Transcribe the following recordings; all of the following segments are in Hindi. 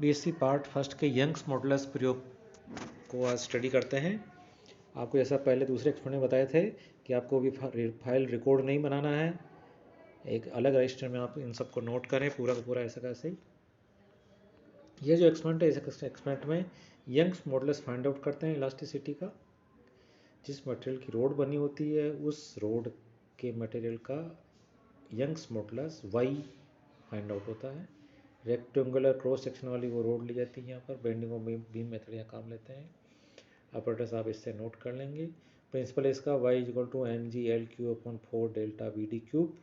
डीएससी पार्ट फर्स्ट के यंग्स मॉडुलस प्रयोग को आज स्टडी करते हैं। आपको जैसा पहले दूसरे एक्सपेरिमेंट में बताए थे कि आपको भी फाइल रिकॉर्ड नहीं बनाना है, एक अलग रजिस्टर में आप इन सबको नोट करें पूरा का पूरा ऐसा कैसे ही। ये जो एक्सपेरिमेंट है, इस एक्सपेरिमेंट में यंग्स मॉडुलस फाइंड आउट करते हैं इलास्टिसिटी का। जिस मटेरियल की रोड बनी होती है उस रोड के मटेरियल का Young's modulus Y find out होता है। रेक्टेंगुलर क्रॉस सेक्शन वाली वो रोड ली जाती है, यहाँ पर बेंडिंग और बीम मेथड यहाँ काम लेते हैं। ऑपरेटर्स आप इससे नोट कर लेंगे। प्रिंसिपल इसका y equal to M G L cube upon 4 delta B D cube,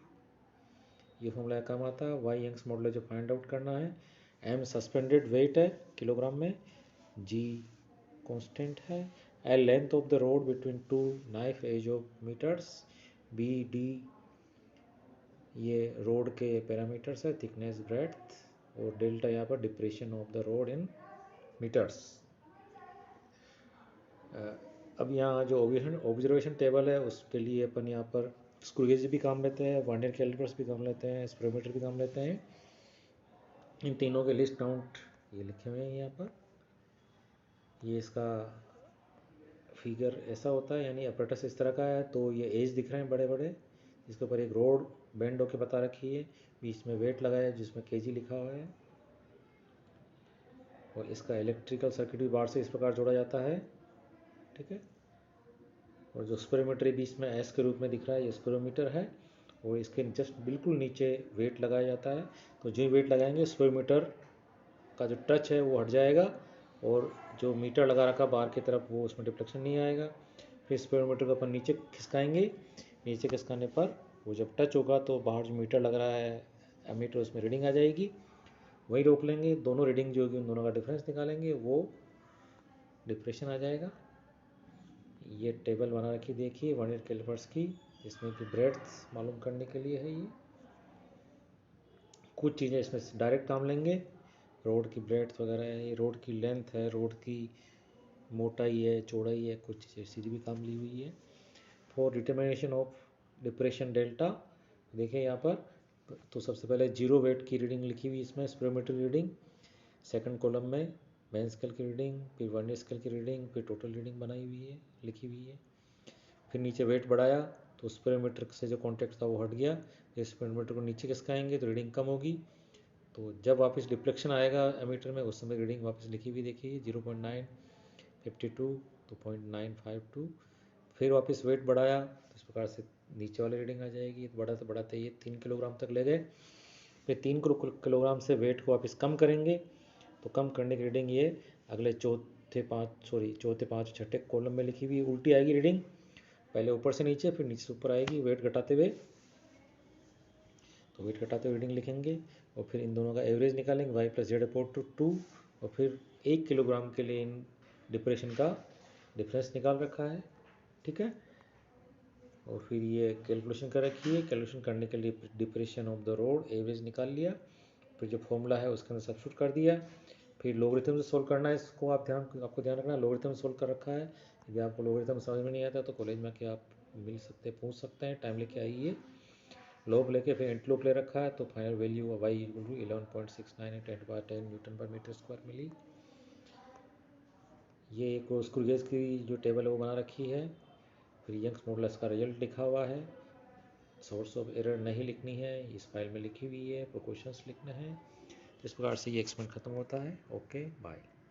ये फॉर्मूला काम आता है। y यंग्स मॉडुलस जो फाइंड आउट करना है, m सस्पेंडेड वेट है किलोग्राम में, g कांस्टेंट है, l length of the rod between two knife edge of metres, b d ये रोड के पैरामीटर्स है, थिकनेस ब्रेड्थ, और डेल्टा यहाँ पर depression of the rod in metres. अब यहाँ जो ऑब्जर्वेशन टेबल है उसके लिए अपन यहाँ पर स्क्रू गेज भी काम लेते हैं, वर्नियर कैलिपर्स भी काम लेते हैं, स्पेरोमीटर भी काम लेते हैं। इन तीनों के लिस्ट काउंट ये लिखे हुए हैं यहाँ पर। ये इसका फिगर ऐसा होता है, यानी अपरेटस इस तरह का है, तो ये एज दिख रहे हैं बड़े बड़े, जिसके ऊपर एक रोड बेंड होके बता रखी है, बीच में वेट लगाया है जिसमें केजी लिखा हुआ है, और इसका इलेक्ट्रिकल सर्किट भी बार से इस प्रकार जोड़ा जाता है, ठीक है। और जो स्पेरोमीटर बीच में एस के रूप में दिख रहा है ये स्पेरोमीटर है, और इसके जस्ट बिल्कुल नीचे वेट लगाया जाता है। तो जो वेट लगाएंगे स्पेरोमीटर का जो टच है वो हट जाएगा, और जो मीटर लगा रखा बाहर की तरफ वो उसमें डिफ्लेक्शन नहीं आएगा। फिर स्पेरोमीटर को अपन नीचे खिसकाएंगे, नीचे खिसकाने पर वो जब टच होगा तो बाहर जो मीटर लग रहा है एमीटर उसमें रीडिंग आ जाएगी। वही रोक लेंगे, दोनों रीडिंग जो होगी उन दोनों का डिफरेंस निकालेंगे, वो डिप्रेशन आ जाएगा। ये टेबल बना रखी देखिए वर्नियर कैलिपर्स की, इसमें की ब्रेड्थ मालूम करने के लिए है। ये कुछ चीज़ें इसमें डायरेक्ट काम लेंगे, रोड की ब्रेड्थ वगैरह है, ये रोड की लेंथ है, रोड की मोटाई है, चौड़ाई है, कुछ चीज़ें सीधी भी काम ली हुई है। For determination of depression delta देखिए यहाँ पर, तो सबसे पहले जीरो वेट की रीडिंग लिखी हुई इसमें, स्पेरोमीटर रीडिंग, सेकंड कॉलम में बेंच स्केल की रीडिंग, फिर वर्नियर स्केल की रीडिंग, फिर टोटल रीडिंग बनाई हुई है, लिखी हुई है। फिर नीचे वेट बढ़ाया तो स्पेरोमीटर से जो कॉन्टैक्ट था वो हट गया, फिर स्पेरोमीटर को नीचे खिसकाएंगे तो रीडिंग कम होगी। तो जब वापस डिफ्लेक्शन आएगा एमीटर में उस समय रीडिंग वापस लिखी हुई देखिए 0.952 तो 0.952। फिर वापस वेट बढ़ाया तो इस प्रकार से नीचे वाली रीडिंग आ जाएगी। बढ़ाते बढ़ाते ये 3 किलोग्राम तक ले गए। फिर 3 किलोग्राम से वेट को वापस कम करेंगे, तो कम करने की रीडिंग ये अगले चौथे पाँच छठे कॉलम में लिखी हुई उल्टी आएगी रीडिंग, पहले ऊपर से नीचे फिर नीचे से ऊपर आएगी वेट घटाते हुए। तो वेट घटाते हुए रीडिंग लिखेंगे, और फिर इन दोनों का एवरेज निकालेंगे y प्लस जेड अपोर्ट टू 2, और फिर 1 किलोग्राम के लिए इन डिप्रेशन का डिफरेंस निकाल रखा है, ठीक है। और फिर ये कैलकुलेशन कर रखी है, कैलकुलेशन करने के लिए depression of the road average निकाल लिया, फिर जो फॉर्मूला है उसके अंदर सब्स्टिट्यूट कर दिया। फिर लोगरिथम से सोल्व करना है, इसको आपको ध्यान रखना है, लोगरिथम सोल्व कर रखा है। यदि आपको लोगरिथम समझ में नहीं आता तो कॉलेज में आके आप मिल सकते पूछ सकते हैं, टाइम लेके आइए। लोग लेके फिर एंटलोप ले रखा है, तो final value y equal to 11.69 10 newton पर मीटर स्क्वायर मिली। ये एक स्क्रू गेज की जो टेबल है वो बना रखी है। फिर यंग्स मॉडुलस का रिजल्ट लिखा हुआ है, सोर्स ऑफ एरर नहीं लिखनी है, इस फाइल में लिखी हुई है, प्रोपोर्शंस लिखना है। इस प्रकार से ये एक्सपेरिमेंट खत्म होता है। Okay bye.